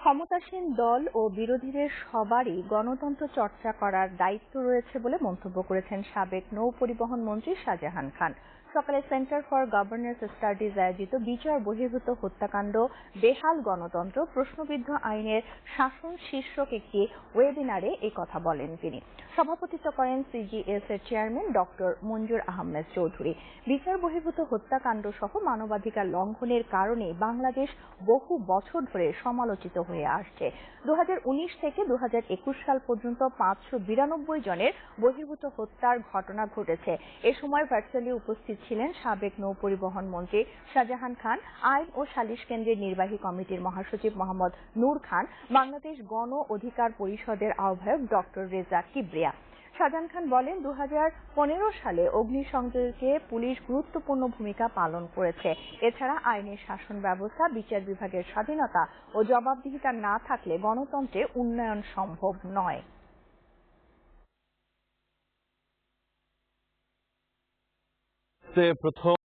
ক্ষমতাসীন দল ও বিরোধীদের সবারই গণতন্ত্র চর্চা করার দায়িত্ব রয়েছে বলে মন্তব্য করেছেন সাবেক নৌ পরিবহন মন্ত্রী শাহজাহান খান। সকালে সেন্টার ফর গভর্নেন্স স্টাডিজ আয়োজিত বিচার বহির্ভূত হত্যাকাণ্ড, বেহাল গণতন্ত্র, প্রশ্নবিদ্ধ আইনের শাসন শীর্ষক একটি ওয়েবিনারে এই কথা বলেন তিনি। সভাপতিত্ব করেন সিজিএস এর চেয়ারম্যান ডক্টর মঞ্জুর আহমেদ চৌধুরী। বিচার বহির্ভূত হত্যাকাণ্ড সহ মানবাধিকার লঙ্ঘনের কারণে বাংলাদেশ বহু বছর ধরে সমালোচিত হয়ে আসছে। 2019 থেকে 2021 সাল পর্যন্ত 592 জনের বহির্ভূত হত্যার ঘটনা ঘটেছে। এ সময় ভার্চুয়ালি উপস্থিত ছিলেন সাবেক নৌ পরিবহন মন্ত্রী শাহজাহান খান, আইন ও সালিশ কেন্দ্রের নির্বাহী কমিটির মহাসচিব মোহাম্মদ নূর খান, বাংলাদেশ গণ অধিকার পরিষদের আহ্বায়ক ডক্টর রেজা কিবরিয়া। শাহজাহান খান বলেন, 2015 সালে অগ্নিসংযোগে পুলিশ গুরুত্বপূর্ণ ভূমিকা পালন করেছে। এছাড়া আইনের শাসন ব্যবস্থা, বিচার বিভাগের স্বাধীনতা ও জবাবদিহিতা না থাকলে গণতন্ত্রে উন্নয়ন সম্ভব নয়। প্রথম